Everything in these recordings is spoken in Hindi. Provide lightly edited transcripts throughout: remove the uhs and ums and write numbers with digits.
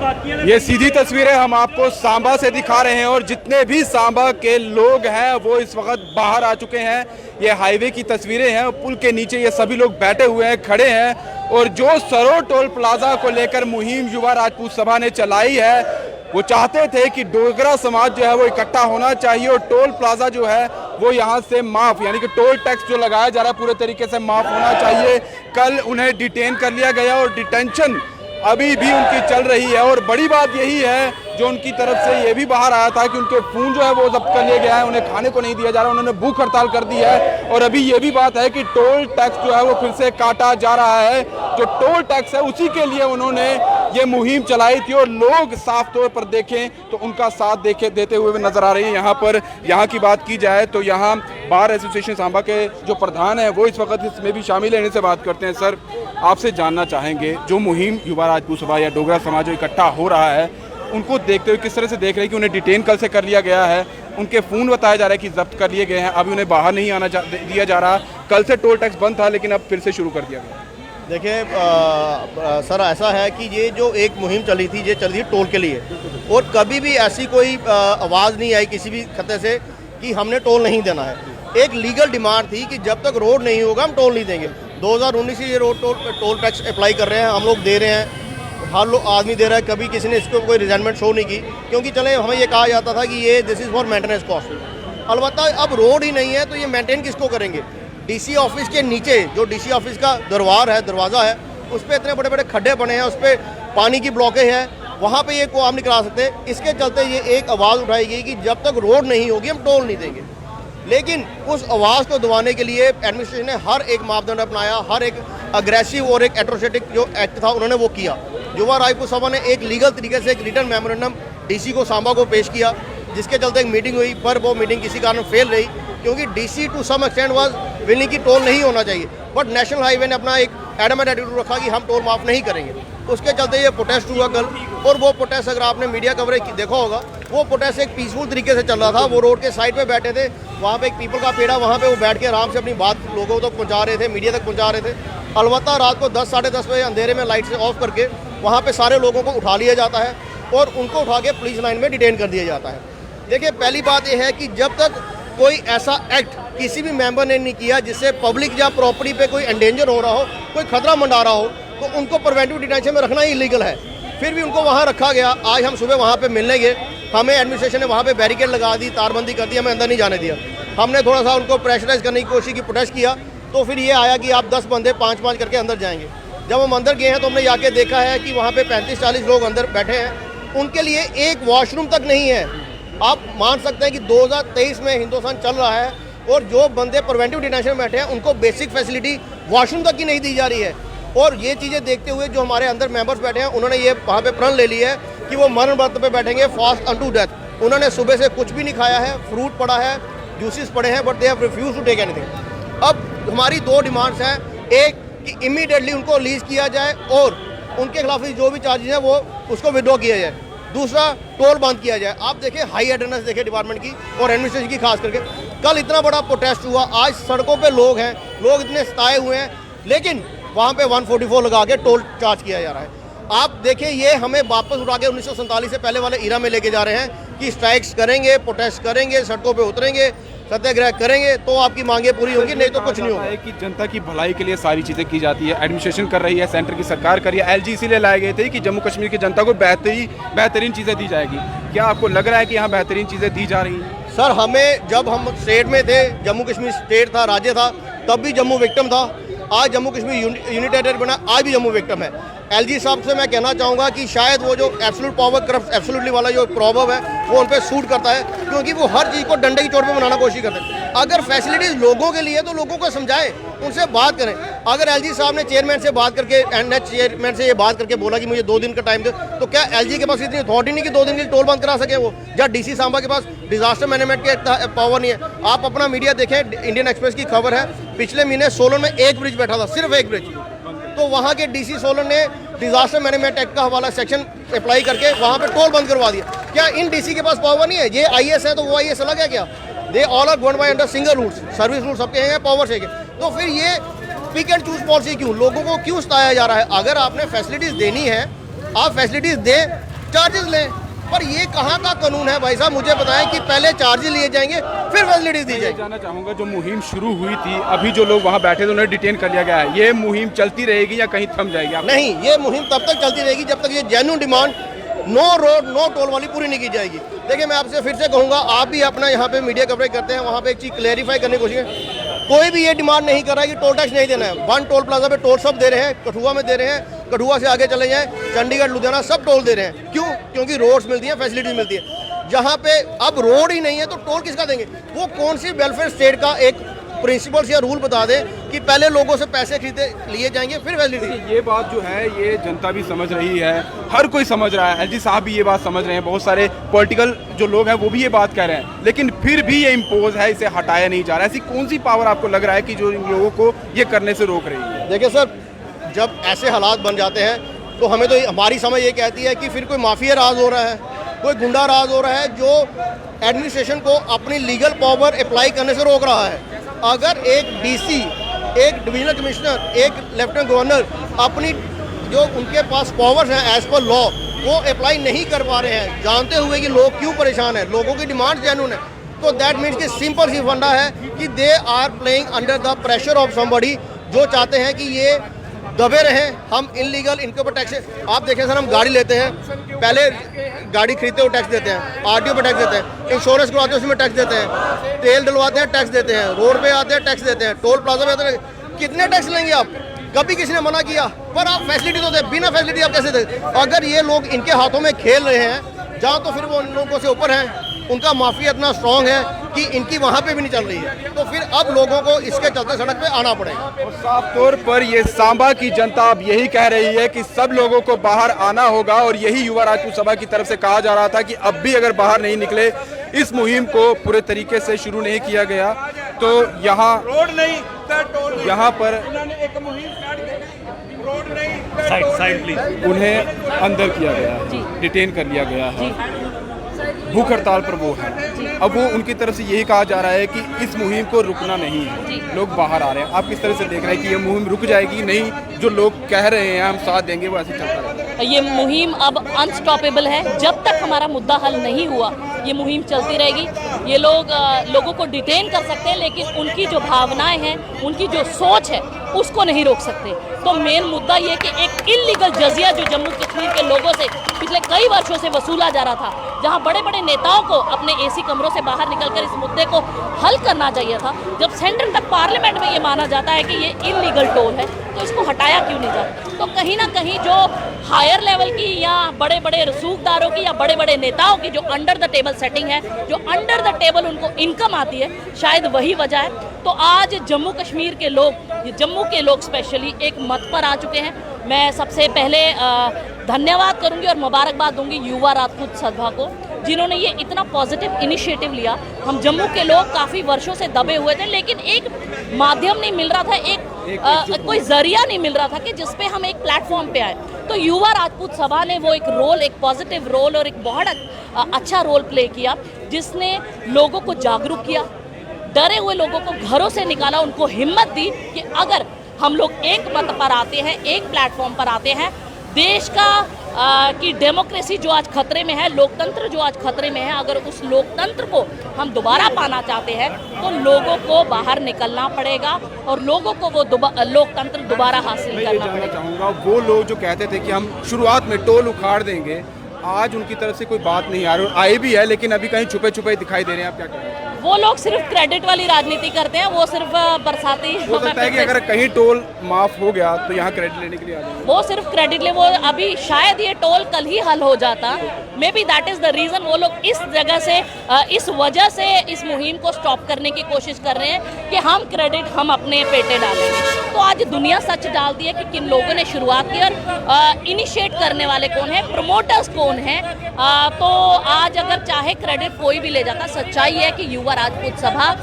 ये सीधी तस्वीरें हम आपको सांबा से दिखा रहे हैं और जितने भी सांबा के लोग हैं वो इस वक्त बाहर आ चुके हैं। ये हाईवे की तस्वीरें हैं, पुल के नीचे ये सभी लोग बैठे हुए हैं, खड़े हैं। और जो सरो टोल प्लाजा को लेकर मुहिम युवा राजपूत सभा ने चलाई है, वो चाहते थे कि डोगरा समाज जो है वो इकट्ठा होना चाहिए और टोल प्लाजा जो है वो यहाँ से माफ, यानी कि टोल टैक्स जो लगाया जा रहा है पूरे तरीके से माफ होना चाहिए। कल उन्हें डिटेन कर लिया गया और डिटेंशन अभी भी उनकी चल रही है। और बड़ी बात यही है जो उनकी तरफ से ये भी बाहर आया था कि उनके फोन जो है वो जब्त कर लिए गया है, उन्हें खाने को नहीं दिया जा रहा, उन्होंने भूख हड़ताल कर दी है। और अभी ये भी बात है कि टोल टैक्स जो है वो फिर से काटा जा रहा है। जो टोल टैक्स है उसी के लिए उन्होंने ये मुहिम चलाई थी और लोग साफ तौर पर देखें तो उनका साथ देते हुए नजर आ रही है। यहाँ पर यहाँ की बात की जाए तो यहाँ बार एसोसिएशन सांबा के जो प्रधान है वो इस वक्त इसमें भी शामिल है, इनसे बात करते हैं। सर, आपसे जानना चाहेंगे जो मुहिम युवा राजपूत सभा या डोगरा समाज जो इकट्ठा हो रहा है, उनको देखते हुए किस तरह से देख रहे हैं कि उन्हें डिटेन कल से कर लिया गया है, उनके फ़ोन बताया जा रहा है कि जब्त कर लिए गए हैं, अभी उन्हें बाहर नहीं आना दिया जा रहा। कल से टोल टैक्स बंद था लेकिन अब फिर से शुरू कर दिया गया। देखिए सर, ऐसा है कि ये जो एक मुहिम चली थी, ये चली थी टोल के लिए, और कभी भी ऐसी कोई आवाज़ नहीं आई किसी भी खत्ते से कि हमने टोल नहीं देना है। एक लीगल डिमांड थी कि जब तक रोड नहीं होगा हम टोल नहीं देंगे। 2019 से ये रोड टोल टैक्स अप्लाई कर रहे हैं, हम लोग दे रहे हैं, हर लोग आदमी दे रहा है। कभी किसी ने इसको कोई रिजेंटमेंट शो नहीं की, क्योंकि चले हमें ये कहा जाता था कि ये this is for maintenance cost. अलबत्ता अब रोड ही नहीं है तो ये मेंटेन किसको करेंगे। डीसी ऑफिस के नीचे जो डीसी ऑफिस का दरवाज़ा है, उस पर इतने बड़े बड़े खड्डे बने हैं, उस पर पानी की ब्लॉकेज है, वहाँ पे ये काम नहीं करा सकते। इसके चलते ये एक आवाज़ उठाई गई कि जब तक रोड नहीं होगी हम टोल नहीं देंगे। लेकिन उस आवाज़ को दबाने के लिए एडमिनिस्ट्रेशन ने हर एक मापदंड अपनाया, हर एक अग्रेसिव और एक एट्रोसिटिक जो एक्ट था उन्होंने वो किया। युवा राजपूत सभा ने एक लीगल तरीके से एक रिटर्न मेमोरेंडम डीसी को सांबा को पेश किया, जिसके चलते एक मीटिंग हुई, पर वो मीटिंग किसी कारण फेल रही, क्योंकि DC to some extent was willing की टोल नहीं होना चाहिए, बट नेशनल हाईवे ने अपना एक एडमेंट एटीट्यूड रखा कि हम टोल माफ़ नहीं करेंगे। उसके चलते ये प्रोटेस्ट हुआ कल, और वो प्रोटेस्ट अगर आपने मीडिया कवरेज देखा होगा, वो प्रोटेस्ट एक पीसफुल तरीके से चल रहा था। वो रोड के साइड पे बैठे थे, वहाँ पे एक पीपल का पेड़, वहाँ पे वो बैठ के आराम से अपनी बात लोगों तक पहुँचा रहे थे, मीडिया तक पहुँचा रहे थे। अलबत्ता रात को 10 साढ़े 10 बजे अंधेरे में लाइट से ऑफ करके वहाँ पे सारे लोगों को उठा लिया जाता है और उनको उठा के पुलिस लाइन में डिटेन कर दिया जाता है। देखिए, पहली बात यह है कि जब तक कोई ऐसा एक्ट किसी भी मेंबर ने नहीं किया जिससे पब्लिक या प्रॉपर्टी पे कोई एंडेंजर हो रहा हो, कोई खतरा मंडा रहा हो, तो उनको प्रिवेंटिव डिटेंशन में रखना ही इलीगल है। फिर भी उनको वहाँ रखा गया। आज हम सुबह वहाँ पे मिलने गए, हमें एडमिनिस्ट्रेशन ने वहाँ पे बैरिकेड लगा दी, तारबंदी कर दी, हमें अंदर नहीं जाने दिया। हमने थोड़ा सा उनको प्रेशराइज करने की कोशिश की, प्रोटेस्ट किया, तो फिर ये आया कि आप 10 बंदे 5-5 करके अंदर जाएंगे। जब हम अंदर गए हैं तो हमने जाके देखा है कि वहाँ पे 35-40 लोग अंदर बैठे हैं, उनके लिए एक वॉशरूम तक नहीं है। आप मान सकते हैं कि 2023 में हिंदुस्तान चल रहा है और जो बंदे प्रिवेंटिव डिटेंशन में बैठे हैं उनको बेसिक फैसिलिटी वॉशरूम तक की नहीं दी जा रही है। और ये चीज़ें देखते हुए जो हमारे अंदर मेंबर्स बैठे हैं, उन्होंने ये वहाँ पे प्रण ले लिया है कि वो मरण व्रत पे बैठेंगे, फास्ट अनटू डेथ। उन्होंने सुबह से कुछ भी नहीं खाया है, फ्रूट पड़ा है, जूसेस पड़े हैं, but they have refuse to take anything. अब हमारी 2 डिमांड्स हैं, एक कि इमीडिएटली उनको रिलीज़ किया जाए और उनके खिलाफ जो भी चार्जेस हैं वो उसको विड्रॉ किया जाए। दूसरा, टोल बंद किया जाए। आप देखें, हाई अटेंडेंस देखें डिपार्टमेंट की और एडमिनिस्ट्रेशन की खास करके। कल इतना बड़ा प्रोटेस्ट हुआ, आज सड़कों पे लोग हैं, लोग इतने सताए हुए हैं, लेकिन वहाँ पे 144 लगा के टोल चार्ज किया जा रहा है। आप देखें, ये हमें वापस उठा के 1947 से पहले वाले इरा में लेके जा रहे हैं कि स्ट्राइक्स करेंगे, प्रोटेस्ट करेंगे, सड़कों पे उतरेंगे, सत्याग्रह करेंगे तो आपकी मांगे पूरी होंगी, नहीं तो कुछ नहीं होगा। कि जनता की भलाई के लिए सारी चीज़ें की जाती है, एडमिनिस्ट्रेशन कर रही है, सेंटर की सरकार कर रही है। एलजी इसीलिए लाए गए थे कि जम्मू कश्मीर की जनता को बेहतरीन चीज़ें दी जाएगी। क्या आपको लग रहा है कि यहाँ बेहतरीन चीज़ें दी जा रही हैं? सर, हमें जब हम स्टेट में थे, जम्मू कश्मीर स्टेट था, राज्य था, तब भी जम्मू विक्टिम था। आज जम्मू कश्मीर यूनिट टेरिटरी बना, आज भी जम्मू विक्टिम है। एलजी साहब से मैं कहना चाहूँगा कि शायद वो जो एब्सोल्यूट पावर करप्ट एब्सोल्युटली वाला जो प्रॉब्लम है वो उन पर सूट करता है, क्योंकि वो हर चीज़ को डंडे की चोट पे बनाना कोशिश करते हैं। अगर फैसिलिटीज़ लोगों के लिए तो लोगों को समझाएं, उनसे बात करें। अगर एलजी साहब ने चेयरमैन से बात करके, एनएच चेयरमैन से ये बात करके बोला कि मुझे 2 दिन का टाइम दे, तो क्या एलजी के पास इतनी अथॉरिटी नहीं कि 2 दिन के टोल बंद करा सके वो? या डीसी सांबा के पास डिजास्टर मैनेजमेंट के पावर नहीं है? आप अपना मीडिया देखें, इंडियन एक्सप्रेस की खबर है, पिछले महीने सोलन में एक ब्रिज बैठा था, सिर्फ एक ब्रिज, तो वहाँ के डीसी सोलन ने डिजास्टर मैनेजमेंट एक्ट का हवाला सेक्शन अप्लाई करके वहाँ पे टोल बंद करवा दिया। क्या इन डीसी के पास पावर नहीं है? ये आईएएस है तो वो आईएएस अलग है क्या? They all are govern by under single rules, service rule सबके हैं, पावर से। तो फिर ये पिक एंड चूज पॉलिसी क्यों? लोगों को क्यों सताया जा रहा है? अगर आपने फैसिलिटीज़ देनी है, आप फैसिलिटीज़ दें, चार्जेस लें। पर ये कहाँ का कानून है भाई साहब, मुझे बताएं कि पहले चार्जेस लिए जाएंगे फिर फैसिलिटीज दी जाएगी। जानना चाहूँगा, जो मुहिम शुरू हुई थी, अभी जो लोग वहाँ बैठे थे उन्हें डिटेन कर लिया गया है, ये मुहिम चलती रहेगी या कहीं थम जाएगी? आप नहीं, ये मुहिम तब तक चलती रहेगी जब तक ये genuine demand no road no toll वाली पूरी नहीं की जाएगी। देखिए, मैं आपसे फिर से कहूँगा, आप भी अपना यहाँ पे मीडिया कवरेज करते हैं, वहाँ पे एक चीज़ क्लेरिफाई करने की कोशिश करें। कोई भी ये डिमांड नहीं कर रहा है कि टोल टैक्स नहीं देना है। वन टोल प्लाजा पे टोल सब दे रहे हैं, कठुआ में दे रहे हैं, कठुआ से आगे चले जाएं चंडीगढ़ लुधियाना सब टोल दे रहे हैं। क्यों? क्योंकि रोड्स मिलती हैं, फैसिलिटीज मिलती है। जहाँ पे अब रोड ही नहीं है तो टोल किसका देंगे? वो कौन सी वेलफेयर स्टेट का एक प्रिंसिपल्स या रूल बता दें कि पहले लोगों से पैसे खरीदे लिए जाएंगे फिर फैसिलिटी। ये बात जो है ये जनता भी समझ रही है, हर कोई समझ रहा है, एलजी साहब भी ये बात समझ रहे हैं, बहुत सारे पॉलिटिकल जो लोग हैं वो भी ये बात कह रहे हैं, लेकिन फिर भी ये इम्पोज है, इसे हटाया नहीं जा रहा है। ऐसी कौन सी पावर आपको लग रहा है कि जो इन लोगों को ये करने से रोक रही है? देखिए सर, जब ऐसे हालात बन जाते हैं तो हमें तो हमारी समझ ये कहती है कि फिर कोई माफिया राज हो रहा है, कोई गुंडा राज हो रहा है जो एडमिनिस्ट्रेशन को अपनी लीगल पावर अप्लाई करने से रोक रहा है। अगर एक डीसी, एक डिविजनल कमिश्नर, एक लेफ्टिनेंट गवर्नर अपनी जो उनके पास पावर्स हैं एज पर लॉ वो अप्लाई नहीं कर पा रहे हैं, जानते हुए कि लोग क्यों परेशान हैं, लोगों की डिमांड जेन्युइन है, तो दैट मीन्स कि सिंपल सी फंडा है कि they are playing under the pressure of somebody, जो चाहते हैं कि ये दबे रहें। हम इनलीगल इनके ऊपर टैक्स, आप देखें सर, हम गाड़ी लेते हैं, पहले गाड़ी खरीदते हो टैक्स देते हैं, आरटीओ पे टैक्स देते हैं, इंश्योरेंस करवाते हैं उसमें टैक्स देते हैं, तेल डलवाते हैं टैक्स देते हैं, रोड पे आते हैं टैक्स देते हैं, टोल प्लाजा पे आते हैं, कितने टैक्स लेंगे आप? कभी किसी ने मना किया? पर आप फैसिलिटी तो दें, बिना फैसिलिटी आप कैसे दें? अगर ये लोग इनके हाथों में खेल रहे हैं जहाँ, तो फिर वो उन लोगों से ऊपर हैं, उनका माफिया इतना स्ट्रॉन्ग है कि इनकी वहाँ पे भी नहीं चल रही है, तो फिर अब लोगों को इसके चलते सड़क पे आना पड़ेगा। और साफ तौर पर ये सांबा की जनता अब यही कह रही है कि सब लोगों को बाहर आना होगा, और यही युवा राजपूत सभा की तरफ से कहा जा रहा था कि अब भी अगर बाहर नहीं निकले, इस मुहिम को पूरे तरीके से शुरू नहीं किया गया, तो यहाँ पर साइड प्लीज, उन्हें अंदर किया गया है, डिटेन कर लिया गया है, भूख हड़ताल पर वो है। अब वो उनकी तरफ से यही कहा जा रहा है कि इस मुहिम को रुकना नहीं है, लोग बाहर आ रहे हैं। आप किस तरह से देख रहे हैं कि ये मुहिम रुक जाएगी? नहीं, जो लोग कह रहे हैं हम साथ देंगे वो ऐसे चलता रहेगा? ये मुहिम अब अनस्टॉपेबल है, जब तक हमारा मुद्दा हल नहीं हुआ ये मुहिम चलती रहेगी। ये लोग लोगों को डिटेन कर सकते हैं, लेकिन उनकी जो भावनाएं हैं, उनकी जो सोच है, उसको नहीं रोक सकते। तो मेन मुद्दा ये कि एक इल्लीगल जजिया जो जम्मू कश्मीर के लोगों से पिछले कई वर्षों से वसूला जा रहा था, जहां बड़े बड़े नेताओं को अपने एसी कमरों से बाहर निकलकर इस मुद्दे को हल करना चाहिए था। जब सेंटर तक पार्लियामेंट में ये माना जाता है कि ये इल्लीगल टोल है, तो इसको हटाया क्यों नहीं जाता? तो कहीं ना कहीं जो हायर लेवल की या बड़े बड़े रसूखदारों की या बड़े बड़े नेताओं की जो अंडर द टेबल सेटिंग है, जो अंडर द टेबल उनको इनकम आती है, शायद वही वजह है। तो आज जम्मू कश्मीर के लोग, जम्मू के लोग स्पेशली एक मत पर आ चुके हैं। मैं सबसे पहले धन्यवाद करूंगी और मुबारकबाद दूंगी युवा राजपूत सभा को, जिन्होंने ये इतना पॉजिटिव इनिशिएटिव लिया। हम जम्मू के लोग काफ़ी वर्षों से दबे हुए थे, लेकिन एक माध्यम नहीं मिल रहा था, एक कोई जरिया नहीं मिल रहा था कि जिसपे हम एक प्लेटफॉर्म पे आए। तो युवा राजपूत सभा ने वो एक रोल, एक पॉजिटिव रोल और एक बहुत अच्छा रोल प्ले किया, जिसने लोगों को जागरूक किया, डरे हुए लोगों को घरों से निकाला, उनको हिम्मत दी कि अगर हम लोग एक मत पर आते हैं, एक प्लेटफॉर्म पर आते हैं, देश का की डेमोक्रेसी जो आज खतरे में है, लोकतंत्र जो आज खतरे में है, अगर उस लोकतंत्र को हम दोबारा पाना चाहते हैं तो लोगों को बाहर निकलना पड़ेगा और लोगों को वो लोकतंत्र दोबारा हासिल मैं ये करना जानना पड़ेगा। चाहूँगा, वो लोग जो कहते थे कि हम शुरुआत में टोल उखाड़ देंगे, आज उनकी तरफ से कोई बात नहीं आ रही, आई भी है लेकिन अभी कहीं छुपे छुपे दिखाई दे रहे हैं, आप क्या कह रहे हैं? वो लोग सिर्फ क्रेडिट वाली राजनीति करते हैं, वो सिर्फ बरसाती हो सकता है कि अगर कहीं टोल माफ हो गया तो यहाँ क्रेडिट लेने के लिए आ जाएंगे। वो सिर्फ क्रेडिट ले, वो अभी शायद ये टोल कल ही हल हो जाता, maybe that is the reason वो लोग इस जगह से इस वजह से इस मुहिम को स्टॉप करने की कोशिश कर रहे हैं कि हम क्रेडिट हम अपने पेटे डालेंगे। तो आज दुनिया सच डालती है कि किन लोगों ने शुरुआत की और इनिशिएट करने वाले कौन है, प्रमोटर्स कौन है। तो आज अगर चाहे क्रेडिट कोई भी ले जाता, सच्चाई है कि युवा राजपूत सभा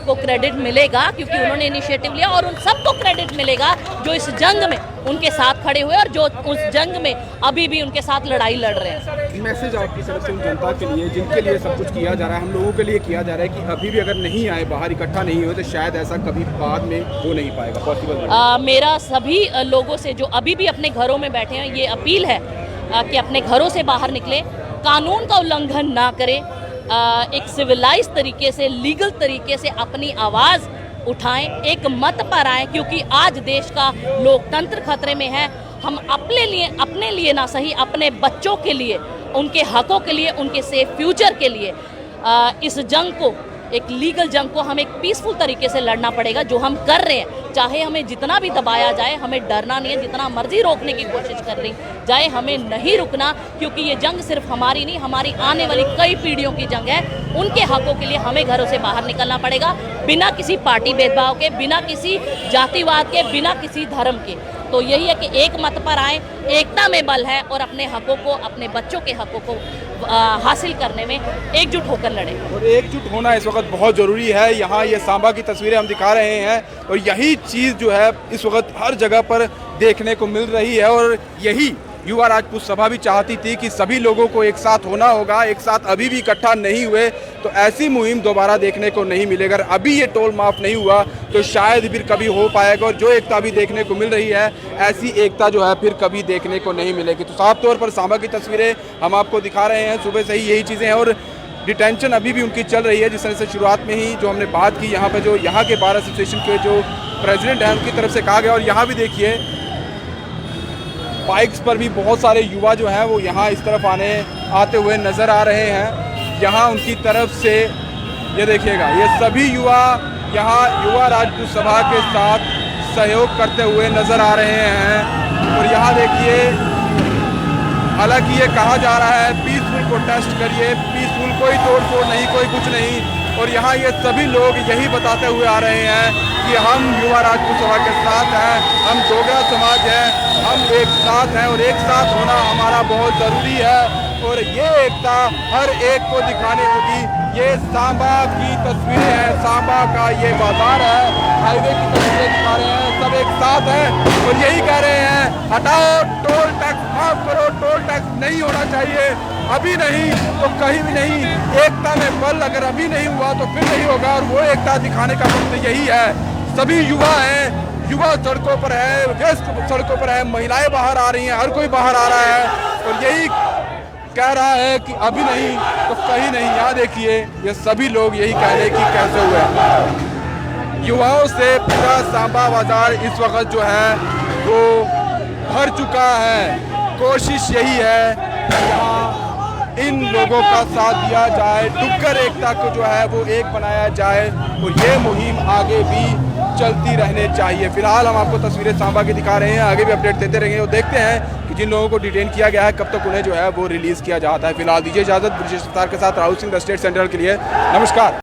को क्रेडिट मिलेगा क्योंकि उन्होंने इनिशिएटिव लिया, और उन सबको क्रेडिट मिलेगा जो इस जंग में उनके साथ खड़े हुए और जो उस जंग में अभी भी उनके साथ लड़ाई लड़ रहे हैं। मैसेज आपकी तरफ से उन जनता के लिए जिनके लिए सब कुछ किया जा रहा है, हम लोगों के लिए किया जा रहा है कि अभी भी अगर नहीं आए, बाहर इकट्ठा नहीं हुए, तो शायद ऐसा कभी बाद में हो नहीं पाएगा, पॉसिबल। मेरा सभी लोगों से जो अभी भी अपने घरों में बैठे हैं ये अपील है कि अपने घरों से बाहर निकले, कानून का उल्लंघन ना करें, एक सिविलाइज तरीके से, लीगल तरीके से अपनी आवाज़ उठाएं, एक मत पर आएं, क्योंकि आज देश का लोकतंत्र खतरे में है। हम अपने लिए ना सही, अपने बच्चों के लिए, उनके हकों के लिए, उनके सेफ फ्यूचर के लिए इस जंग को, एक लीगल जंग को हमें एक पीसफुल तरीके से लड़ना पड़ेगा, जो हम कर रहे हैं। चाहे हमें जितना भी दबाया जाए, हमें डरना नहीं है। जितना मर्जी रोकने की कोशिश कर रही जाए, हमें नहीं रुकना, क्योंकि ये जंग सिर्फ हमारी नहीं, हमारी आने वाली कई पीढ़ियों की जंग है। उनके हकों के लिए हमें घरों से बाहर निकलना पड़ेगा, बिना किसी पार्टी भेदभाव के, बिना किसी जातिवाद के, बिना किसी धर्म के। तो यही है कि एक मत पर आए, एकता में बल है, और अपने हकों को, अपने बच्चों के हकों को हासिल करने में एकजुट होकर लड़ें। और एकजुट होना इस वक्त बहुत ज़रूरी है। यहाँ ये सांबा की तस्वीरें हम दिखा रहे हैं, और यही चीज़ जो है इस वक्त हर जगह पर देखने को मिल रही है। और यही युवा राजपूत सभा भी चाहती थी कि सभी लोगों को एक साथ होना होगा, एक साथ अभी भी इकट्ठा नहीं हुए तो ऐसी मुहिम दोबारा देखने को नहीं मिलेगी। अगर अभी ये टोल माफ़ नहीं हुआ तो शायद फिर कभी हो पाएगा, और जो एकता अभी देखने को मिल रही है, ऐसी एकता जो है फिर कभी देखने को नहीं मिलेगी। तो साफ तौर पर सांबा की तस्वीरें हम आपको दिखा रहे हैं, सुबह से ही यही चीज़ें हैं, और डिटेंशन अभी भी उनकी चल रही है। जिस तरह से शुरुआत में ही जो हमने बात की, यहाँ पर जो यहाँ के बार एसोसिएशन के जो प्रेसिडेंट हैं उनकी तरफ से कहा गया, और यहाँ भी देखिए बाइक्स पर भी बहुत सारे युवा जो हैं वो यहाँ इस तरफ आते हुए नज़र आ रहे हैं। यहाँ उनकी तरफ से ये देखिएगा, ये सभी युवा यहाँ युवा राजपूत सभा के साथ सहयोग करते हुए नज़र आ रहे हैं। और यहाँ देखिए, हालांकि ये कहा जा रहा है पीसफुल प्रोटेस्ट करिए, पीसफुल, कोई तोड़ फोड़ नहीं, कोई कुछ नहीं। और यहाँ ये सभी लोग यही बताते हुए आ रहे हैं कि हम युवा राजपूत सभा के साथ हैं, हम डोगरा समाज है, हम एक साथ हैं, और एक साथ होना हमारा बहुत ज़रूरी है। और ये एकता हर एक को दिखानी होगी। ये सांबा की तस्वीरें हैं, सांबा का ये बाजार है, हाईवे की तस्वीरें दिखा रहे हैं, सब एक साथ हैं और यही कह रहे हैं हटाओ टोल टैक्स, माफ करो, टोल टैक्स नहीं होना चाहिए, अभी नहीं तो कहीं भी नहीं। एकता में बल, अगर अभी नहीं हुआ तो फिर नहीं होगा, और वो एकता दिखाने का वक्त यही है। सभी युवा हैं, युवा सड़कों पर है, व्यस्त सड़कों पर है, महिलाएं बाहर आ रही हैं, हर कोई बाहर आ रहा है और यही कह रहा है कि अभी नहीं तो कहीं नहीं। यहाँ देखिए, ये सभी लोग यही कहने की कैसे हुए। युवाओं से पूरा सांबा बाजार इस वक्त जो है वो भर चुका है। कोशिश यही है कि यहाँ इन लोगों का साथ दिया जाए, डुग्गर एकता को जो है वो एक बनाया जाए, और ये मुहिम आगे भी चलती रहने चाहिए। फिलहाल हम आपको तस्वीरें सांबा की दिखा रहे हैं, आगे भी अपडेट देते रहेंगे और देखते हैं कि जिन लोगों को डिटेन किया गया है कब तक उन्हें जो है वो रिलीज़ किया जाता है। फिलहाल दीजिए इजाज़त। ब्रिजेश अफ्तार के साथ Rahul Singh, the state central के लिए नमस्कार।